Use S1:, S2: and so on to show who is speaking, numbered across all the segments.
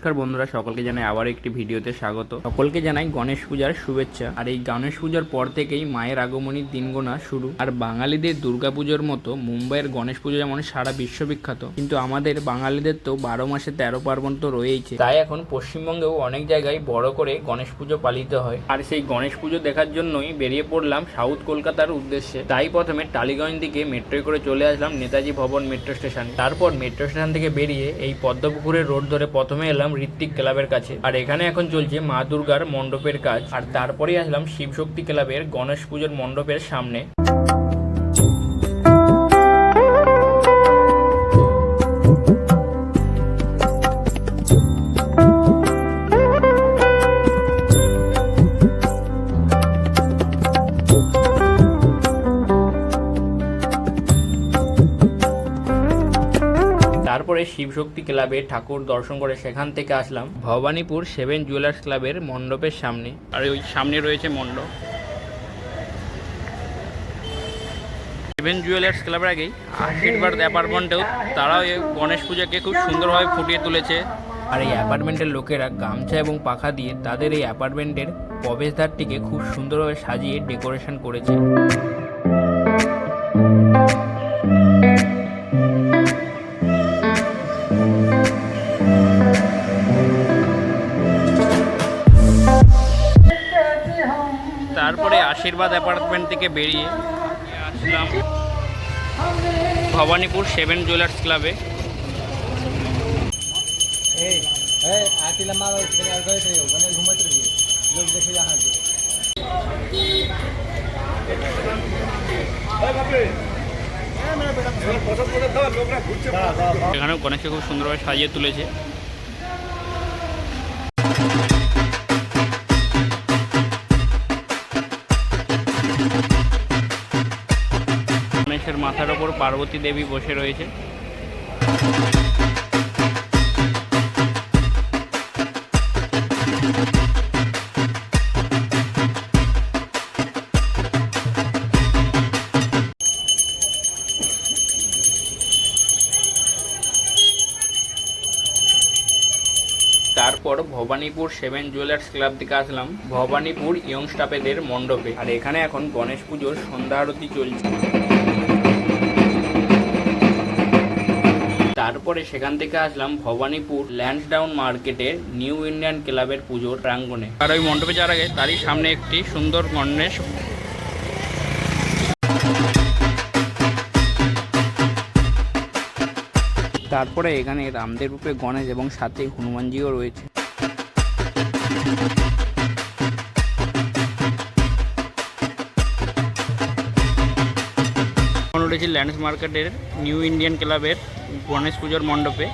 S1: নমস্কার বন্ধুরা, সকলকে জানাই আবার একটি ভিডিওতে স্বাগত। সকলকে জানাই গণেশ পূজার শুভেচ্ছা। আর এই গণেশ পূজার পর থেকেই মায়ের আগমনীর দিন গোনা শুরু। আর বাঙালিদের দুর্গাপুজোর মতো মুম্বাইয়ের গণেশ পুজো যেমন সারা বিশ্ববিখ্যাত, কিন্তু আমাদের বাঙালিদের তো 12 মাসে 13 পার্বণ তো রয়েইছে। তাই এখন পশ্চিমবঙ্গেও অনেক জায়গায় বড় করে গণেশ পুজো পালিত হয়। আর সেই গণেশ পুজো দেখার জন্যই বেরিয়ে পড়লাম সাউথ কলকাতার উদ্দেশ্যে। তাই প্রথমে টালিগঞ্জ দিকে মেট্রোয় করে চলে আসলাম নেতাজি ভবন মেট্রো স্টেশন। তারপর মেট্রো স্টেশন থেকে বেরিয়ে এই পদ্মপুকুরের রোড ধরে প্রথমে এলাম ঋত্বিক ক্লাবের কাছে। আর এখানে এখন চলছে মা দুর্গার মণ্ডপের কাজ। আর তারপরেই আসলাম শিবশক্তি ক্লাবের গণেশ পুজোর মণ্ডপের সামনে। তারপরে শিবশক্তি ক্লাবে ঠাকুর দর্শন করে সেখান থেকে আসলাম ভবানীপুর 7 জুয়েলার্স ক্লাবের মণ্ডপের সামনে। আর ওই সামনে রয়েছে মণ্ডপ। 7 জুয়েলার্স ক্লাবের আগেই আশীর্বাদ অ্যাপার্টমেন্টেও তারাও এই গণেশ পূজাকে খুব সুন্দরভাবে ফুটিয়ে তুলেছে। আর এই অ্যাপার্টমেন্টের লোকেরা গামছা এবং পাখা দিয়ে তাদের এই অ্যাপার্টমেন্টের প্রবেশদ্বারটিকে খুব সুন্দরভাবে সাজিয়ে ডেকোরেশন করেছে। তারপরে আশীর্বাদ অ্যাপার্টমেন্ট থেকে বেরিয়ে আসলাম ভবানীপুর 7 জুয়েলার্স ক্লাবে। এখানেও গণেশকে খুব সুন্দরভাবে সাজিয়ে তুলেছে। গণেশের মাথার ওপর পার্বতী দেবী বসে রয়েছে। তারপর ভবানীপুর 7 জুয়েলার্স ক্লাব থেকে আসলাম ভবানীপুর ইয়ং স্টাফেদের মণ্ডপে। আর এখানে এখন গণেশ পুজোর সন্ধ্যা আরতি চলছে। তারপরে সেখান থেকে আসলাম ভবানীপুর ল্যান্সডাউন মার্কেটের নিউ ইন্ডিয়ান ক্লাবের পুজোর প্রাঙ্গণে। আর ওই মণ্ডপে যাওয়ার আগে তারই সামনে একটি সুন্দর গণেশ। তারপরে এখানে রামদেব রূপে গণেশ এবং সাথে হনুমানজিও রয়েছে। এখন উঠেছি ল্যান্ডস মার্কেটের নিউ ইন্ডিয়ান ক্লাবের গণেশ পুজোর মণ্ডপে।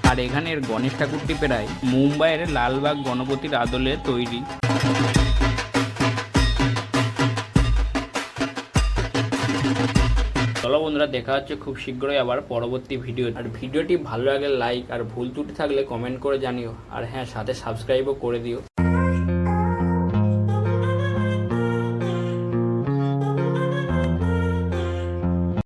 S1: আর এখানের গণেশ ঠাকুরটি প্রায় মুম্বাইয়ের লালবাগ গণপতির আদলে তৈরি। চলো বন্ধুরা, দেখা হচ্ছে খুব শীঘ্রই আবার পরবর্তী ভিডিও। আর ভিডিওটি ভালো লাগলে লাইক, আর ভুল ত্রুটি থাকলে কমেন্ট করে জানিও। আর হ্যাঁ, সাথে সাবস্ক্রাইবও করে দিও।